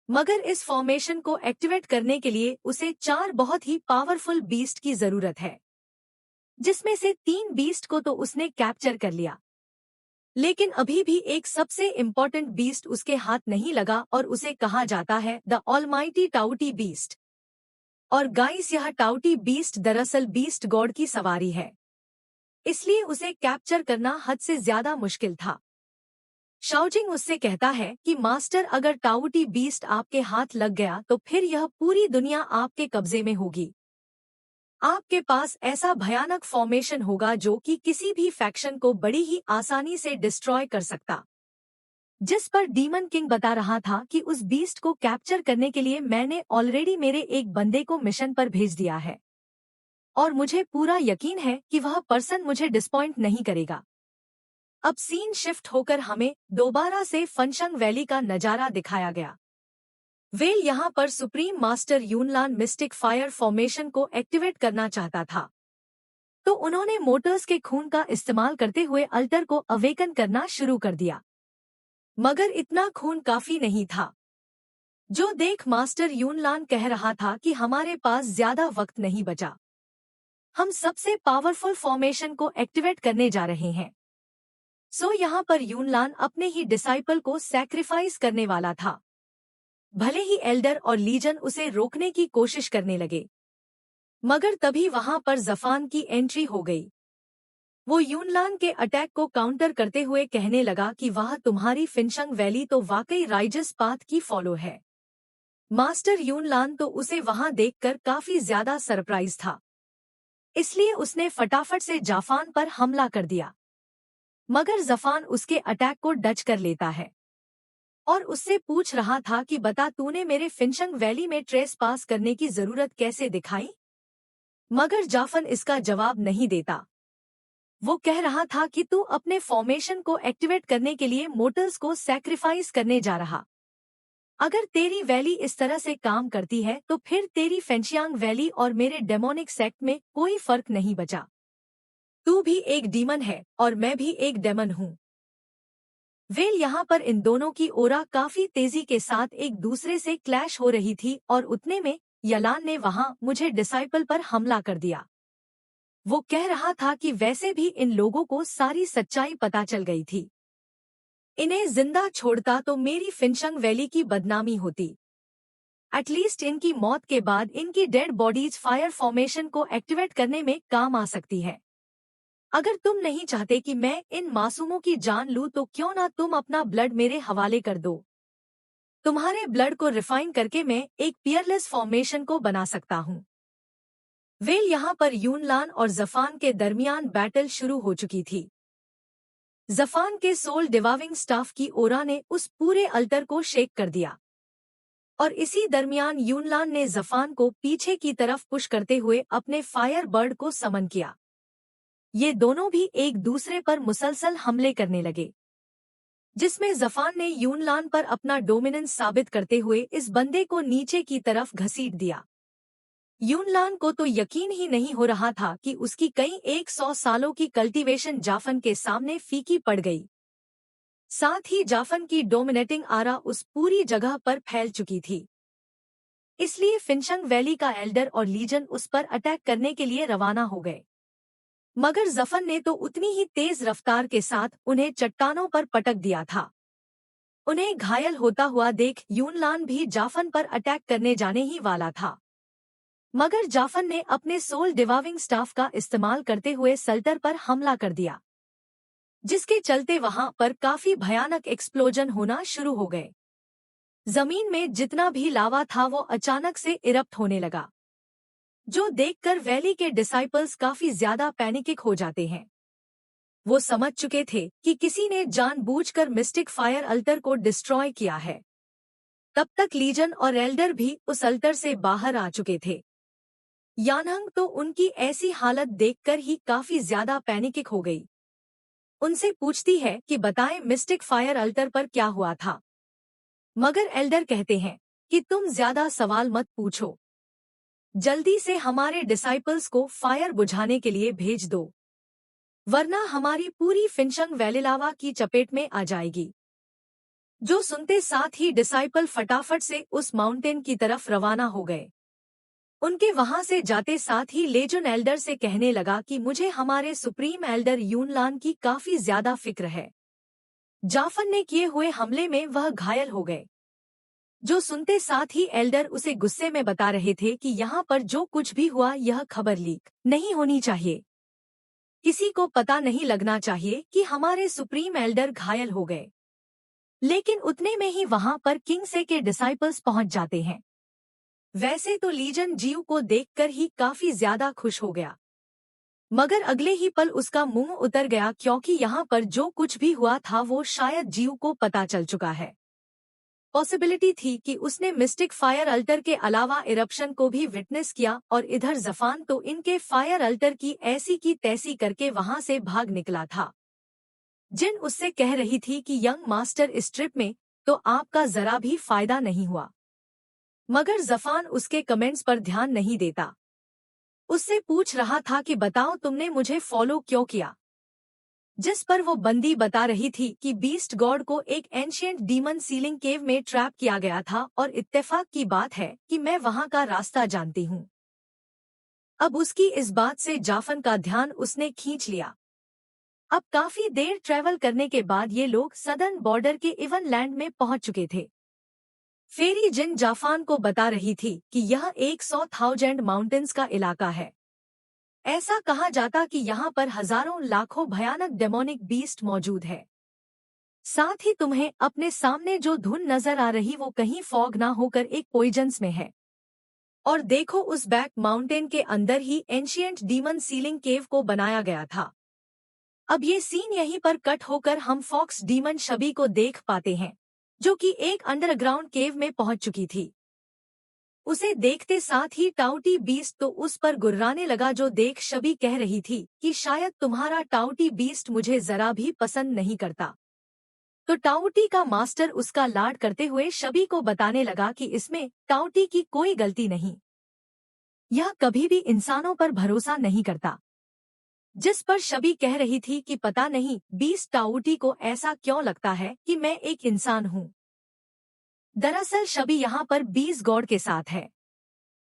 मगर इस फॉर्मेशन को एक्टिवेट करने के लिए उसे 4 बहुत ही पावरफुल बीस्ट की जरूरत है, जिसमें से 3 बीस्ट को तो उसने कैप्चर कर लिया, लेकिन अभी भी एक सबसे इम्पोर्टेंट बीस्ट उसके हाथ नहीं लगा और उसे कहा जाता है द ऑलमाइटी टाउटी बीस्ट। और गाइस, यह टाउटी बीस्ट दरअसल बीस्ट गॉड की सवारी है, इसलिए उसे कैप्चर करना हद से ज्यादा मुश्किल था। शाओजिंग उससे कहता है कि मास्टर, अगर टाउटी बीस्ट आपके हाथ लग गया तो फिर यह पूरी दुनिया आपके कब्जे में होगी। आपके पास ऐसा भयानक फॉर्मेशन होगा जो कि किसी भी फैक्शन को बड़ी ही आसानी से डिस्ट्रॉय कर सकता। जिस पर डीमन किंग बता रहा था कि उस बीस्ट को कैप्चर करने के लिए मैंने ऑलरेडी मेरे एक बंदे को मिशन पर भेज दिया है, और मुझे पूरा यकीन है कि वह पर्सन मुझे डिसपॉइंट नहीं करेगा। अब सीन शिफ्ट होकर हमें दोबारा से फंशंग वैली का नजारा दिखाया गया। वेल यहाँ पर supreme master Yunlan mystic fire formation को एक्टिवेट करना चाहता था, तो उन्होंने मोटर्स के खून का इस्तेमाल करते हुए अल्टर को अवेकन करना शुरू कर दिया। मगर इतना खून काफी नहीं था, जो देख मास्टर यूनलान कह रहा था कि हमारे पास ज्यादा वक्त नहीं बचा। हम सबसे पावरफुल फॉर्मेशन को एक्टिवेट करने जा रहे हैं। सो यहाँ पर यूनलान अपने ही डिसाइपल को सैक्रिफाइस करने वाला था। भले ही एल्डर और लीजन उसे रोकने की कोशिश करने लगे, मगर तभी वहां पर जफान की एंट्री हो गई। वो यूनलान के अटैक को काउंटर करते हुए कहने लगा कि वह तुम्हारी फिनशंग वैली तो वाकई राइजस पाथ की फॉलो है। मास्टर यूनलान तो उसे वहां देखकर काफी ज्यादा सरप्राइज था, इसलिए उसने फटाफट से जाफान पर हमला कर दिया। मगर जफान उसके अटैक को डच कर लेता है और उससे पूछ रहा था कि बता, तूने मेरे फिनशंग वैली में ट्रेस पास करने की जरूरत कैसे दिखाई? मगर जाफन इसका जवाब नहीं देता। वो कह रहा था कि तू अपने फॉर्मेशन को एक्टिवेट करने के लिए मोटर्स को सैक्रिफाइस करने जा रहा। अगर तेरी वैली इस तरह से काम करती है तो फिर तेरी फेंशियांग वैली और मेरे डेमोनिक सेक्ट में कोई फर्क नहीं बचा। तू भी एक डीमन है और मैं भी एक डेमन हूँ। वेल यहाँ पर इन दोनों की ओरा काफी तेजी के साथ एक दूसरे से क्लैश हो रही थी और उतने में यलान ने वहां मुझे डिसाइपल पर हमला कर दिया। वो कह रहा था कि वैसे भी इन लोगों को सारी सच्चाई पता चल गई थी। इन्हें जिंदा छोड़ता तो मेरी फिनशंग वैली की बदनामी होती। एटलीस्ट इनकी मौत के बाद इनकी डेड बॉडीज फायर फॉर्मेशन को एक्टिवेट करने में काम आ सकती है। अगर तुम नहीं चाहते कि मैं इन मासूमों की जान लूं तो क्यों ना तुम अपना ब्लड मेरे हवाले कर दो। तुम्हारे ब्लड को रिफाइन करके मैं एक पियरलेस फॉर्मेशन को बना सकता हूँ। वेल यहाँ पर यूनलान और जफान के दरमियान बैटल शुरू हो चुकी थी। जफान के सोल डिवाइविंग स्टाफ की ओरा ने उस पूरे अल्टर को शेक कर दिया और इसी दरमियान यूनलान ने जफान को पीछे की तरफ पुश करते हुए अपने फायर बर्ड को समन किया। ये दोनों भी एक दूसरे पर मुसलसल हमले करने लगे, जिसमें जफान ने यूनलान पर अपना डोमिनेंस साबित करते हुए इस बंदे को नीचे की तरफ घसीट दिया। यूनलान को तो यकीन ही नहीं हो रहा था कि उसकी कई 100 सालों की कल्टीवेशन जाफन के सामने फीकी पड़ गई। साथ ही जाफन की डोमिनेटिंग आरा उस पूरी जगह पर फैल चुकी थी। इसलिए फिनशंग वैली का एल्डर और लीजन उस पर अटैक करने के लिए रवाना हो गए। मगर जफन ने तो उतनी ही तेज रफ्तार के साथ उन्हें चट्टानों पर पटक दिया था। उन्हें घायल होता हुआ देख यूनलान भी जाफन पर अटैक करने जाने ही वाला था, मगर जाफन ने अपने सोल डिवाइविंग स्टाफ का इस्तेमाल करते हुए सल्टर पर हमला कर दिया, जिसके चलते वहां पर काफी भयानक एक्सप्लोजन होना शुरू हो गए। जमीन में जितना भी लावा था वो अचानक से इरप्ट होने लगा, जो देखकर वैली के डिसाइपल्स काफी ज्यादा पैनिकिक हो जाते हैं। वो समझ चुके थे कि किसी ने जानबूझकर मिस्टिक फायर अल्टर को डिस्ट्रॉय किया है। तब तक लीजन और एल्डर भी उस अल्टर से बाहर आ चुके थे। यानहंग तो उनकी ऐसी हालत देखकर ही काफी ज्यादा पैनिकिक हो गई। उनसे पूछती है कि बताएं मिस्टिक फायर अल्टर पर क्या हुआ था। मगर एल्डर कहते हैं कि तुम ज्यादा सवाल मत पूछो, जल्दी से हमारे डिसाइपल्स को फायर बुझाने के लिए भेज दो, वरना हमारी पूरी फिनशंग वैली लावा की चपेट में आ जाएगी। जो सुनते साथ ही डिसाइपल फटाफट से उस माउंटेन की तरफ रवाना हो गए। उनके वहां से जाते साथ ही लेजन एल्डर से कहने लगा कि मुझे हमारे सुप्रीम एल्डर यूनलान की काफी ज्यादा फिक्र है। जाफन ने किए हुए हमले में वह घायल हो गए। जो सुनते साथ ही एल्डर उसे गुस्से में बता रहे थे कि यहाँ पर जो कुछ भी हुआ यह खबर लीक नहीं होनी चाहिए। किसी को पता नहीं लगना चाहिए कि हमारे सुप्रीम एल्डर घायल हो गए। लेकिन उतने में ही वहां पर किंग से के डिसाइपल्स पहुंच जाते हैं। वैसे तो लीजन जीव को देखकर ही काफी ज्यादा खुश हो गया, मगर अगले ही पल उसका मुंह उतर गया, क्योंकि यहाँ पर जो कुछ भी हुआ था वो शायद जीव को पता चल चुका है। पॉसिबिलिटी थी कि उसने मिस्टिक फायर अल्टर के अलावा इरप्शन को भी विटनेस किया और इधर जफान तो इनके फायर अल्टर की ऐसी की तैसी करके वहां से भाग निकला था। जिन उससे कह रही थी कि यंग मास्टर इस ट्रिप में तो आपका जरा भी फायदा नहीं हुआ, मगर जफान उसके कमेंट्स पर ध्यान नहीं देता। उससे पूछ रहा था कि बताओ तुमने मुझे फॉलो क्यों किया, जिस पर वो बंदी बता रही थी कि बीस्ट गॉड को एक एंशिएंट डीमन सीलिंग केव में ट्रैप किया गया था और इत्तेफाक की बात है कि मैं वहां का रास्ता जानती हूँ। अब उसकी इस बात से जाफन का ध्यान उसने खींच लिया। अब काफी देर ट्रैवल करने के बाद ये लोग सदर्न बॉर्डर के इवन लैंड में पहुंच चुके थे। फेरी जिन जाफान को बता रही थी कि यह 100,000 माउंटेन्स का इलाका है। ऐसा कहा जाता कि यहाँ पर हजारों लाखों भयानक डेमोनिक बीस्ट मौजूद है। साथ ही तुम्हें अपने सामने जो धुन नजर आ रही वो कहीं फॉग ना होकर एक पॉइजन्स में है। और देखो उस बैक माउंटेन के अंदर ही एंशिएंट डीमन सीलिंग केव को बनाया गया था। अब ये सीन यहीं पर कट होकर हम फॉक्स डीमन शबी को देख पाते हैं, जो कि एक अंडरग्राउंड केव में पहुंच चुकी थी। उसे देखते साथ ही टाउटी बीस्ट तो उस पर गुर्राने लगा, जो देख शबी कह रही थी कि शायद तुम्हारा टाउटी बीस्ट मुझे जरा भी पसंद नहीं करता। तो टाउटी का मास्टर उसका लाड करते हुए शबी को बताने लगा कि इसमें टाउटी की कोई गलती नहीं, यह कभी भी इंसानों पर भरोसा नहीं करता। जिस पर शबी कह रही थी कि पता नहीं बीस्ट टाउटी को ऐसा क्यों लगता है कि मैं एक इंसान हूँ। दरअसल शबी यहाँ पर बीस गॉड के साथ है।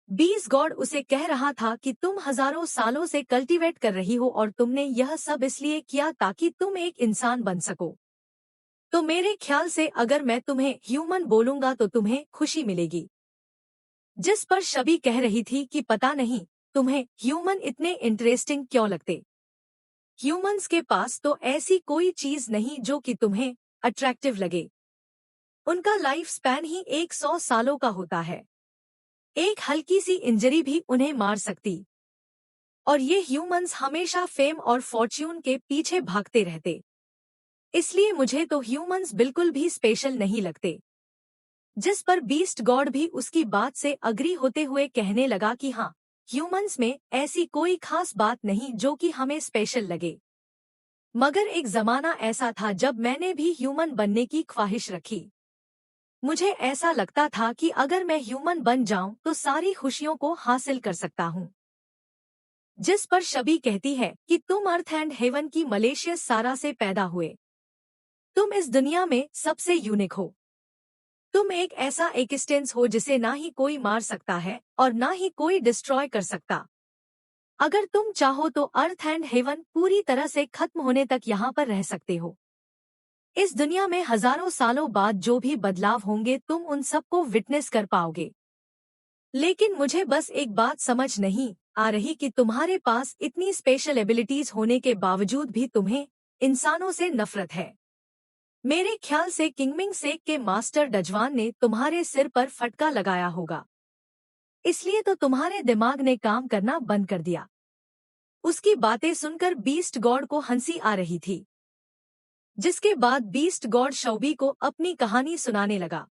बीस गॉड उसे कह रहा था कि तुम हजारों सालों से कल्टीवेट कर रही हो और तुमने यह सब इसलिए किया ताकि तुम एक इंसान बन सको। तो मेरे ख्याल से अगर मैं तुम्हें ह्यूमन बोलूंगा तो तुम्हें खुशी मिलेगी। जिस पर शबी कह रही थी कि पता नहीं तुम्हें ह्यूमन इतने इंटरेस्टिंग क्यों लगते। ह्यूमंस के पास तो ऐसी कोई चीज नहीं जो कि तुम्हें अट्रैक्टिव लगे। उनका लाइफ स्पैन ही 100 सालों का होता है। एक हल्की सी इंजरी भी उन्हें मार सकती। और ये ह्यूमंस हमेशा फेम और फॉर्च्यून के पीछे भागते रहते। इसलिए मुझे तो ह्यूमंस बिल्कुल भी स्पेशल नहीं लगते। जिस पर बीस्ट गॉड भी उसकी बात से अग्री होते हुए कहने लगा कि हाँ, ह्यूमंस में ऐसी कोई खास बात नहीं जो कि हमें स्पेशल लगे। मगर एक जमाना ऐसा था जब मैंने भी ह्यूमन बनने की ख्वाहिश रखी। मुझे ऐसा लगता था कि अगर मैं ह्यूमन बन जाऊं तो सारी खुशियों को हासिल कर सकता हूं। जिस पर शबी कहती है कि तुम अर्थ एंड हेवन की मलेशियस सारा से पैदा हुए। तुम इस दुनिया में सबसे यूनिक हो। तुम एक ऐसा एक्सटेंस हो जिसे ना ही कोई मार सकता है और ना ही कोई डिस्ट्रॉय कर सकता। अगर तुम चाहो तो अर्थ एंड हेवन पूरी तरह से खत्म होने तक यहाँ पर रह सकते हो। इस दुनिया में हजारों सालों बाद जो भी बदलाव होंगे तुम उन सबको विटनेस कर पाओगे। लेकिन मुझे बस एक बात समझ नहीं आ रही कि तुम्हारे पास इतनी स्पेशल एबिलिटीज होने के बावजूद भी तुम्हें इंसानों से नफरत है। मेरे ख्याल से किंगमिंग सेक के मास्टर डजवान ने तुम्हारे सिर पर फटका लगाया होगा। इसलिए तो तुम्हारे दिमाग ने काम करना बंद कर दिया। उसकी बातें सुनकर बीस्ट गॉड को हंसी आ रही थी। जिसके बाद बीस्ट गॉड शौबी को अपनी कहानी सुनाने लगा।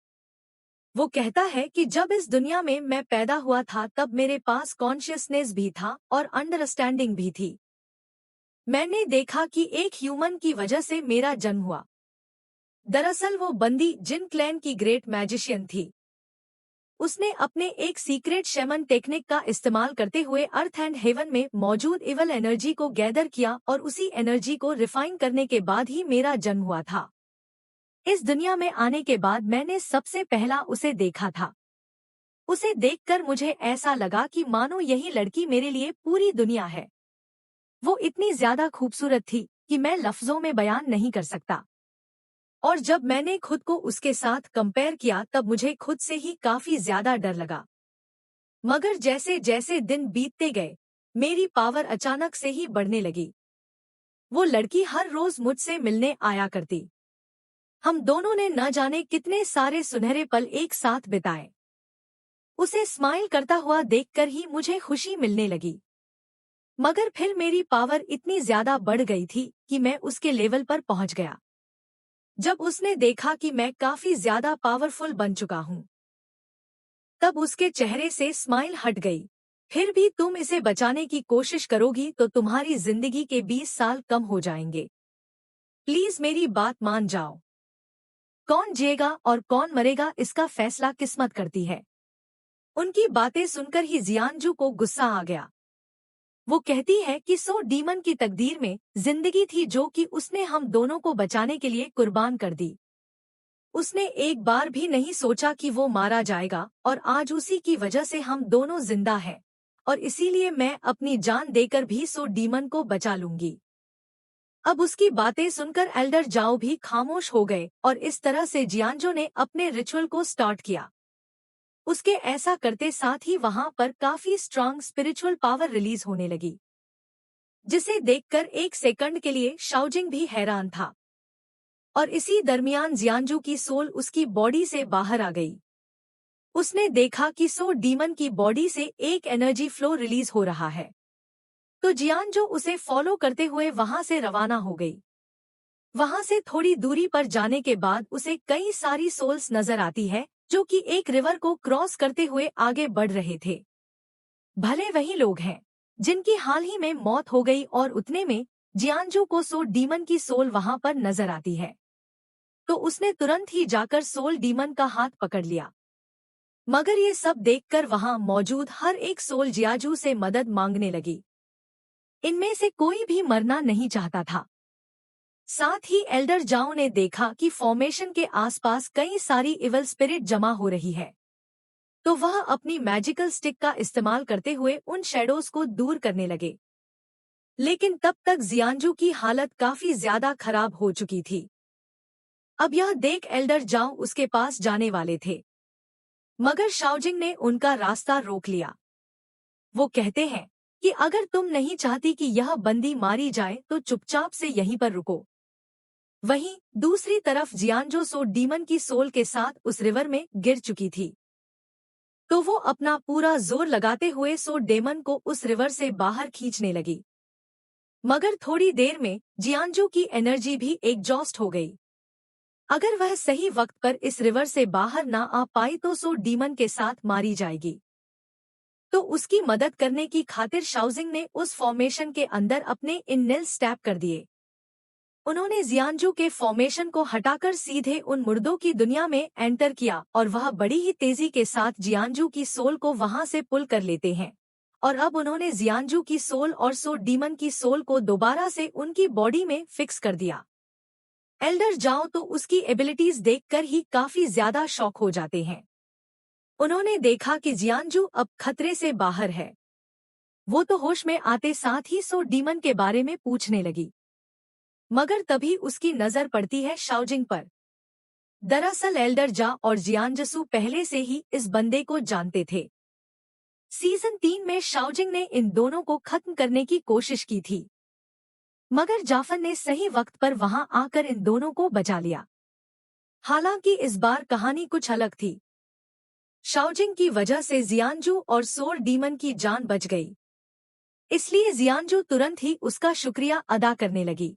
वो कहता है कि जब इस दुनिया में मैं पैदा हुआ था तब मेरे पास कॉन्शियसनेस भी था और अंडरस्टैंडिंग भी थी। मैंने देखा कि एक ह्यूमन की वजह से मेरा जन्म हुआ। दरअसल वो बंदी जिन क्लैन की ग्रेट मैजिशियन थी। उसने अपने एक सीक्रेट शैमन टेक्निक का इस्तेमाल करते हुए अर्थ एंड हेवन में मौजूद इवल एनर्जी को गैदर किया और उसी एनर्जी को रिफाइन करने के बाद ही मेरा जन्म हुआ था। इस दुनिया में आने के बाद मैंने सबसे पहला उसे देखा था। उसे देखकर मुझे ऐसा लगा कि मानो यही लड़की मेरे लिए पूरी दुनिया है। वो इतनी ज्यादा खूबसूरत थी कि मैं लफ्जों में बयान नहीं कर सकता। और जब मैंने खुद को उसके साथ कंपेयर किया तब मुझे खुद से ही काफी ज्यादा डर लगा। मगर जैसे जैसे दिन बीतते गए मेरी पावर अचानक से ही बढ़ने लगी। वो लड़की हर रोज मुझसे मिलने आया करती। हम दोनों ने न जाने कितने सारे सुनहरे पल एक साथ बिताए। उसे स्माइल करता हुआ देखकर ही मुझे खुशी मिलने लगी। मगर फिर मेरी पावर इतनी ज्यादा बढ़ गई थी कि मैं उसके लेवल पर पहुंच गया। जब उसने देखा कि मैं काफी ज्यादा पावरफुल बन चुका हूं तब उसके चेहरे से स्माइल हट गई। फिर भी तुम इसे बचाने की कोशिश करोगी तो तुम्हारी जिंदगी के 20 साल कम हो जाएंगे। प्लीज मेरी बात मान जाओ। कौन जिएगा और कौन मरेगा इसका फैसला किस्मत करती है। उनकी बातें सुनकर ही जियानजू को गुस्सा आ गया। वो कहती है कि सो डीमन की तकदीर में जिंदगी थी जो कि उसने हम दोनों को बचाने के लिए कुर्बान कर दी। उसने एक बार भी नहीं सोचा कि वो मारा जाएगा और आज उसी की वजह से हम दोनों जिंदा हैं। और इसीलिए मैं अपनी जान देकर भी सो डीमन को बचा लूंगी। अब उसकी बातें सुनकर एल्डर जाओ भी खामोश हो गए और इस तरह से जियानजो ने अपने रिचुअल को स्टार्ट किया। उसके ऐसा करते साथ ही वहां पर काफी स्ट्रांग स्पिरिचुअल पावर रिलीज होने लगी, जिसे देखकर एक सेकंड के लिए शाओजिंग भी हैरान था। और इसी दरमियान जियानजू की सोल उसकी बॉडी से बाहर आ गई। उसने देखा कि सो डीमन की बॉडी से एक एनर्जी फ्लो रिलीज हो रहा है। तो जियानजू उसे फॉलो करते हुए वहां से रवाना हो गई। वहां से थोड़ी दूरी पर जाने के बाद उसे कई सारी सोल्स नजर आती है जो कि एक रिवर को क्रॉस करते हुए आगे बढ़ रहे थे। भले वही लोग हैं जिनकी हाल ही में मौत हो गई और उतने में जियानजू को सो डीमन की सोल वहां पर नजर आती है। तो उसने तुरंत ही जाकर सोल डीमन का हाथ पकड़ लिया। मगर ये सब देखकर वहां मौजूद हर एक सोल जियाजू से मदद मांगने लगी। इनमें से कोई भी मरना नहीं चाहता था। साथ ही एल्डर जाओ ने देखा कि फॉर्मेशन के आसपास कई सारी इवल स्पिरिट जमा हो रही है। तो वह अपनी मैजिकल स्टिक का इस्तेमाल करते हुए उन शैडोज को दूर करने लगे। लेकिन तब तक जियानजू की हालत काफी ज्यादा खराब हो चुकी थी। अब यह देख एल्डर जाओ उसके पास जाने वाले थे, मगर शाओजिंग ने उनका रास्ता रोक लिया। वो कहते हैं कि अगर तुम नहीं चाहती कि यह बंदी मारी जाए तो चुपचाप से यहीं पर रुको। वहीं दूसरी तरफ जियांजो सो डीमन की सोल के साथ उस रिवर में गिर चुकी थी, तो वो अपना पूरा जोर लगाते हुए सो डेमन को उस रिवर से बाहर खींचने लगी। मगर थोड़ी देर में जियांजो की एनर्जी भी एग्जॉस्ट हो गई। अगर वह सही वक्त पर इस रिवर से बाहर ना आ पाई तो सो डीमन के साथ मारी जाएगी। तो उसकी मदद करने की खातिर शाओजिंग ने उस फॉर्मेशन के अंदर अपने इन नेल्स टैप कर दिए। उन्होंने जियांजू के फॉर्मेशन को हटाकर सीधे उन मुर्दों की दुनिया में एंटर किया और वह बड़ी ही तेजी के साथ जियांजू की सोल को वहां से पुल कर लेते हैं। और अब उन्होंने जियांजू की सोल और सो डीमन की सोल को दोबारा से उनकी बॉडी में फिक्स कर दिया। एल्डर जाओ तो उसकी एबिलिटीज देखकर ही काफी ज्यादा शॉक हो जाते हैं। उन्होंने देखा कि जियांजू अब खतरे से बाहर है। वो तो होश में आते साथ ही सो डीमन के बारे में पूछने लगी, मगर तभी उसकी नजर पड़ती है शाओजिंग पर। दरअसल एल्डर जा और जियांजसू पहले से ही इस बंदे को जानते थे। सीजन 3 में शाओजिंग ने इन दोनों को खत्म करने की कोशिश की थी, मगर जाफर ने सही वक्त पर वहां आकर इन दोनों को बचा लिया। हालांकि इस बार कहानी कुछ अलग थी। शाओजिंग की वजह से जियांजू और सोल डीमन की जान बच गई, इसलिए जियांजू तुरंत ही उसका शुक्रिया अदा करने लगी।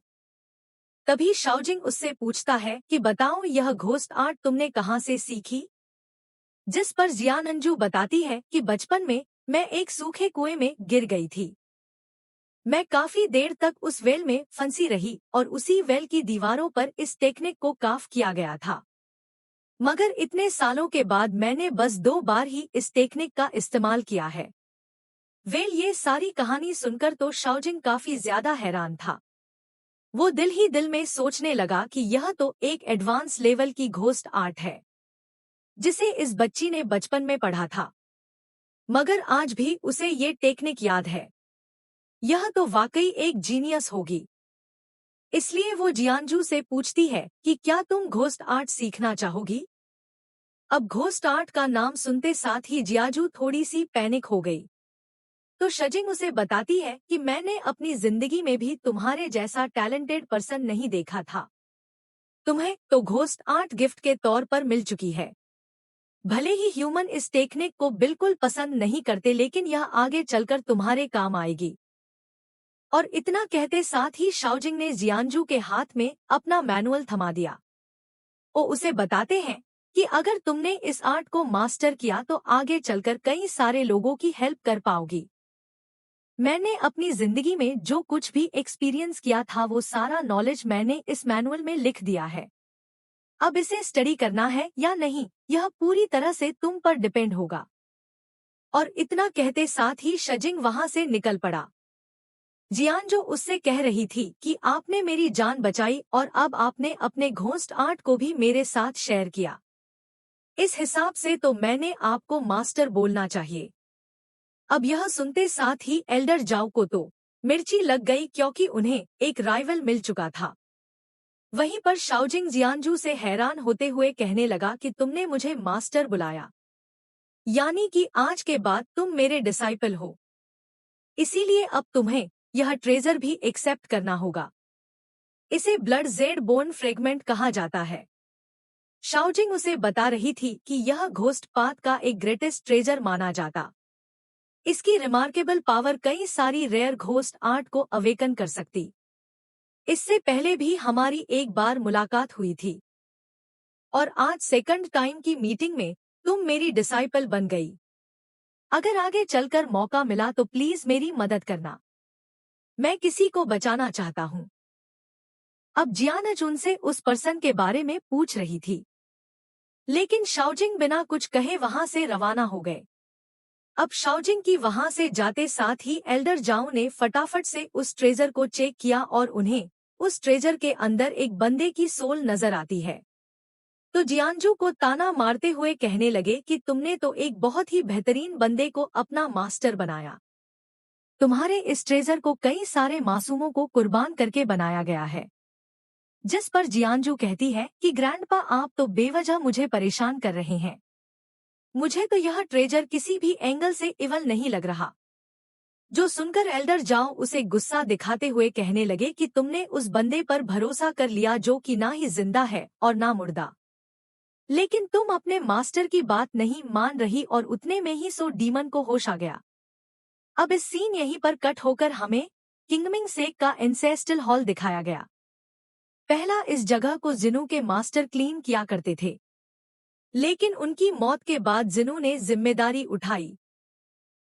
तभी शाओजिंग उससे पूछता है कि बताओ यह घोस्ट आर्ट तुमने कहाँ से सीखी? जिस पर जियानंजू बताती है कि बचपन में मैं एक सूखे कुएं में गिर गई थी। मैं काफी देर तक उस वेल में फंसी रही और उसी वेल की दीवारों पर इस टेक्निक को काफ किया गया था। मगर इतने सालों के बाद मैंने बस 2 बार ही इस टेक्निक का इस्तेमाल किया है। वेल ये सारी कहानी सुनकर तो शाओजिंग काफी ज्यादा हैरान था। वो दिल ही दिल में सोचने लगा कि यह तो एक एडवांस लेवल की घोस्ट आर्ट है, जिसे इस बच्ची ने बचपन में पढ़ा था, मगर आज भी उसे ये टेक्निक याद है। यह तो वाकई एक जीनियस होगी। इसलिए वो जियांजू से पूछती है कि क्या तुम घोस्ट आर्ट सीखना चाहोगी? अब घोस्ट आर्ट का नाम सुनते साथ ही जियाजू थोड़ी सी पैनिक हो गई। तो शजिंग उसे बताती है कि मैंने अपनी जिंदगी में भी तुम्हारे जैसा टैलेंटेड पर्सन नहीं देखा था। तुम्हें तो घोस्ट आर्ट गिफ्ट के तौर पर मिल चुकी है। भले ही ह्यूमन इस टेक्निक को बिल्कुल पसंद नहीं करते, लेकिन यह आगे चलकर तुम्हारे काम आएगी। और इतना कहते साथ ही शाओजिंग ने जियांजू के हाथ में अपना मैनुअल थमा दिया। वो उसे बताते हैं कि अगर तुमने इस आर्ट को मास्टर किया तो आगे चलकर कई सारे लोगों की हेल्प कर पाओगी। मैंने अपनी जिंदगी में जो कुछ भी एक्सपीरियंस किया था वो सारा नॉलेज मैंने इस मैनुअल में लिख दिया है। अब इसे स्टडी करना है या नहीं यह पूरी तरह से तुम पर डिपेंड होगा। और इतना कहते साथ ही शजिंग वहां से निकल पड़ा। जियांजो उससे कह रही थी कि आपने मेरी जान बचाई और अब आपने अपने घोस्ट आर्ट को भी मेरे साथ शेयर किया। इस हिसाब से तो मैंने आपको मास्टर बोलना चाहिए। अब यह सुनते साथ ही एल्डर जाओ को तो मिर्ची लग गई, क्योंकि उन्हें एक राइवल मिल चुका था। वहीं पर शाओजिंग जियांजू से हैरान होते हुए कहने लगा कि तुमने मुझे मास्टर बुलाया, यानी कि आज के बाद तुम मेरे डिसाइपल हो। इसीलिए अब तुम्हें यह ट्रेजर भी एक्सेप्ट करना होगा। इसे ब्लड जेड बोन फ्रेगमेंट कहा जाता है। शाओजिंग उसे बता रही थी कि यह घोस्ट पाथ का एक ग्रेटेस्ट ट्रेजर माना जाता। इसकी रिमार्केबल पावर कई सारी रेयर घोस्ट आर्ट को अवेकन कर सकती। इससे पहले भी हमारी एक बार मुलाकात हुई थी और आज सेकंड टाइम की मीटिंग में तुम मेरी डिसाइपल बन गई। अगर आगे चलकर मौका मिला तो प्लीज मेरी मदद करना। मैं किसी को बचाना चाहता हूँ। अब जियानज उनसे उस पर्सन के बारे में पूछ रही थी, लेकिन शाओजिंग बिना कुछ कहे वहां से रवाना हो गए। अब शाओजिंग की वहां से जाते साथ ही एल्डर जाओ ने फटाफट से उस ट्रेजर को चेक किया और उन्हें उस ट्रेजर के अंदर एक बंदे की सोल नजर आती है। तो जियांजू को ताना मारते हुए कहने लगे कि तुमने तो एक बहुत ही बेहतरीन बंदे को अपना मास्टर बनाया। तुम्हारे इस ट्रेजर को कई सारे मासूमों को कुर्बान करके बनाया गया है। जिस पर जियांजू कहती है कि ग्रैंडपा आप तो बेवजह मुझे परेशान कर रहे हैं। मुझे तो यह ट्रेजर किसी भी एंगल से इवल नहीं लग रहा। जो सुनकर एल्डर जाओ उसे गुस्सा दिखाते हुए कहने लगे कि तुमने उस बंदे पर भरोसा कर लिया जो कि ना ही जिंदा है और ना मुर्दा। लेकिन तुम अपने मास्टर की बात नहीं मान रही और उतने में ही सो डीमन को होश आ गया। अब इस सीन यहीं पर कट होकर हमें किंगमिंग सेक का एंसेस्ट्रल हॉल दिखाया गया। पहला इस जगह को जिनू के मास्टर क्लीन किया करते थे, लेकिन उनकी मौत के बाद जिनू ने जिम्मेदारी उठाई।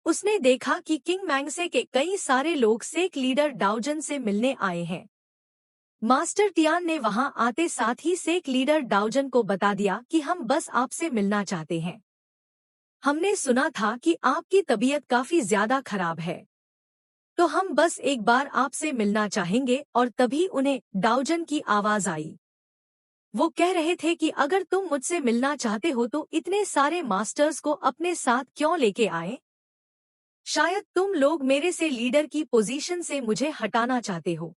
उसने देखा कि किंग मैंगसे के कई सारे लोग सेक लीडर डाउजन से मिलने आए हैं। मास्टर टियान ने वहां आते साथ ही सेक लीडर डाउजन को बता दिया कि हम बस आपसे मिलना चाहते हैं। हमने सुना था कि आपकी तबीयत काफी ज्यादा खराब है, तो हम बस एक बार आपसे मिलना चाहेंगे। और तभी उन्हें डाउजन की आवाज आई। वो कह रहे थे कि अगर तुम मुझसे मिलना चाहते हो तो इतने सारे मास्टर्स को अपने साथ क्यों लेके आए? शायद तुम लोग मेरे से लीडर की पोजीशन से मुझे हटाना चाहते हो।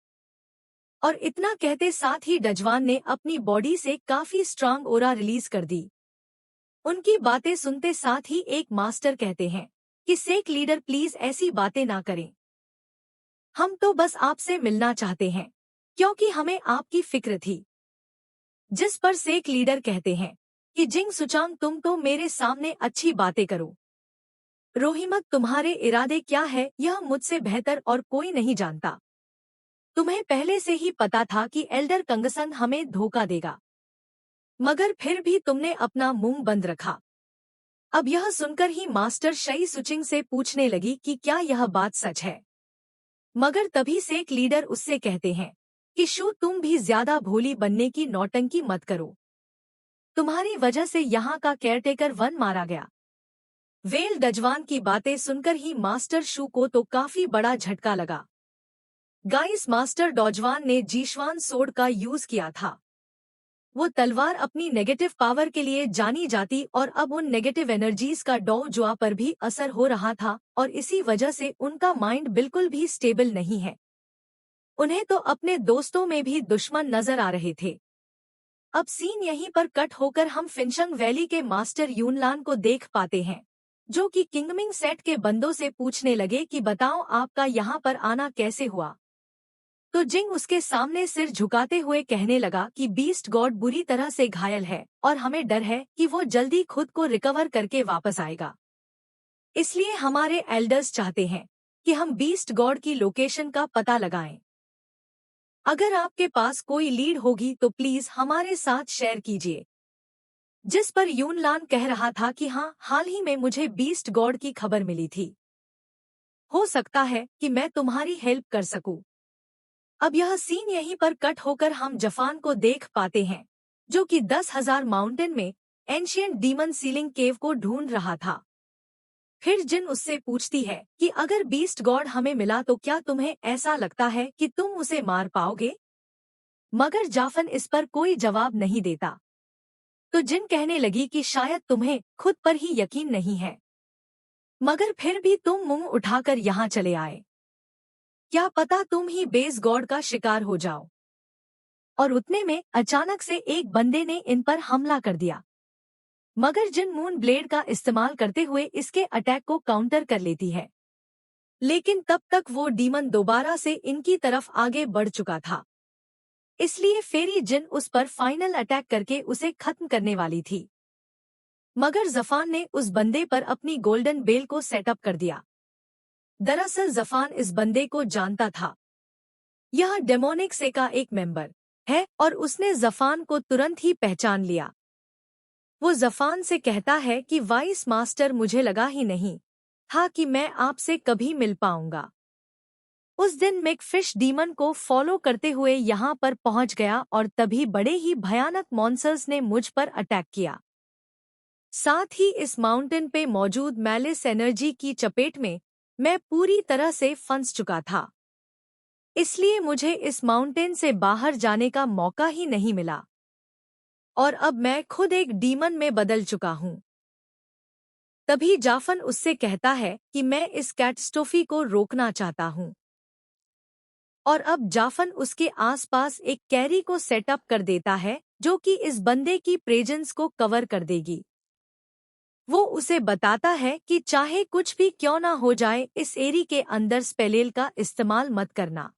और इतना कहते साथ ही डजवान ने अपनी बॉडी से काफी स्ट्रांग ओरा रिलीज कर दी। उनकी बातें सुनते साथ ही एक मास्टर कहते हैं कि सेक लीडर प्लीज ऐसी बातें ना करें, हम तो बस आपसे मिलना चाहते हैं क्योंकि हमें आपकी फिक्र थी। जिस पर सेक लीडर कहते हैं कि जिंग सुचांग तुम तो मेरे सामने अच्छी बातें करो, रोहिमत तुम्हारे इरादे क्या है यह मुझसे बेहतर और कोई नहीं जानता। तुम्हें पहले से ही पता था कि एल्डर कंगसन हमें धोखा देगा, मगर फिर भी तुमने अपना मुंह बंद रखा। अब यह सुनकर ही मास्टर शई सुचिंग से पूछने लगी कि क्या यह बात सच है, मगर तभी सेक लीडर उससे कहते हैं कि शू तुम भी ज्यादा भोली बनने की नौटंकी मत करो, तुम्हारी वजह से यहाँ का केयरटेकर वन मारा गया। वेल डजवान की बातें सुनकर ही मास्टर शू को तो काफी बड़ा झटका लगा। गाइस, मास्टर डॉजवान ने जीशवान सोड का यूज किया था। वो तलवार अपनी नेगेटिव पावर के लिए जानी जाती और अब उन नेगेटिव एनर्जीज का डो जुआ पर भी असर हो रहा था और इसी वजह से उनका माइंड बिल्कुल भी स्टेबल नहीं है। उन्हें तो अपने दोस्तों में भी दुश्मन नजर आ रहे थे। अब सीन यहीं पर कट होकर हम फिंशंग वैली के मास्टर यूनलान को देख पाते हैं, जो कि किंगमिंग सेट के बंदों से पूछने लगे कि बताओ आपका यहाँ पर आना कैसे हुआ। तो जिंग उसके सामने सिर झुकाते हुए कहने लगा कि बीस्ट गॉड बुरी तरह से घायल है और हमें डर है कि वो जल्दी खुद को रिकवर करके वापस आएगा। इसलिए हमारे एल्डर्स चाहते हैं कि हम बीस्ट गॉड की लोकेशन का पता लगाएं। अगर आपके पास कोई लीड होगी तो प्लीज हमारे साथ शेयर कीजिए। जिस पर यूनलान कह रहा था कि हाँ, हाल ही में मुझे बीस्ट गॉड की खबर मिली थी, हो सकता है कि मैं तुम्हारी हेल्प कर सकूं। अब यह सीन यहीं पर कट होकर हम जफान को देख पाते हैं, जो कि 10,000 माउंटेन में एंशिएंट डीमन सीलिंग केव को ढूंढ रहा था। फिर जिन उससे पूछती है कि अगर बीस्ट गॉड हमें मिला तो क्या तुम्हें ऐसा लगता है कि तुम उसे मार पाओगे? मगर जाफन इस पर कोई जवाब नहीं देता। तो जिन कहने लगी कि शायद तुम्हें खुद पर ही यकीन नहीं है, मगर फिर भी तुम मुंह उठाकर यहाँ चले आए। क्या पता तुम ही बेस गॉड का शिकार हो जाओ। और उतने में अचानक से एक बंदे ने इन पर हमला कर दिया, मगर जिन मून ब्लेड का इस्तेमाल करते हुए इसके अटैक को काउंटर कर लेती है। लेकिन तब तक वो डीमन दोबारा से इनकी तरफ आगे बढ़ चुका था, इसलिए फेरी जिन उस पर फाइनल अटैक करके उसे खत्म करने वाली थी। मगर जफान ने उस बंदे पर अपनी गोल्डन बेल को सेटअप कर दिया। दरअसल जफान इस बंदे को जानता था। यह डेमोनिक से का एक मेंबर है और उसने जफान को तुरंत ही पहचान लिया। वो जफान से कहता है कि वाइस मास्टर, मुझे लगा ही नहीं था कि मैं आपसे कभी मिल पाऊंगा। उस दिन मैं फिश डीमन को फॉलो करते हुए यहाँ पर पहुँच गया और तभी बड़े ही भयानक मॉन्स्टर्स ने मुझ पर अटैक किया। साथ ही इस माउंटेन पे मौजूद मैलिस एनर्जी की चपेट में मैं पूरी तरह से फंस चुका था, इसलिए मुझे इस माउंटेन से बाहर जाने का मौका ही नहीं मिला और अब मैं खुद एक डीमन में बदल चुका हूँ। तभी जाफन उससे कहता है कि मैं इस कैटास्ट्रोफी को रोकना चाहता हूँ और अब जाफन उसके आसपास एक कैरी को सेटअप कर देता है जो कि इस बंदे की प्रेजेंस को कवर कर देगी। वो उसे बताता है कि चाहे कुछ भी क्यों ना हो जाए, इस एरी के अंदर स्पेलेल का इस्तेमाल मत करना।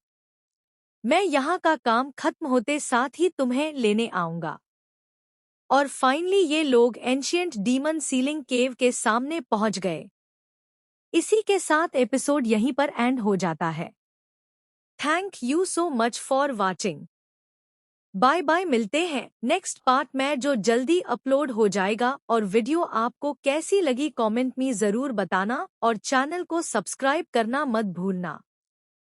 मैं यहाँ का काम खत्म होते साथ ही तुम्हें लेने आऊंगा। और फाइनली ये लोग एंशियंट डीमन सीलिंग केव के सामने पहुंच गए। इसी के साथ एपिसोड यहीं पर एंड हो जाता है। Thank you so much for watching. Bye bye, मिलते हैं नेक्स्ट पार्ट में जो जल्दी अपलोड हो जाएगा। और वीडियो आपको कैसी लगी कमेंट में जरूर बताना और चैनल को सब्सक्राइब करना मत भूलना।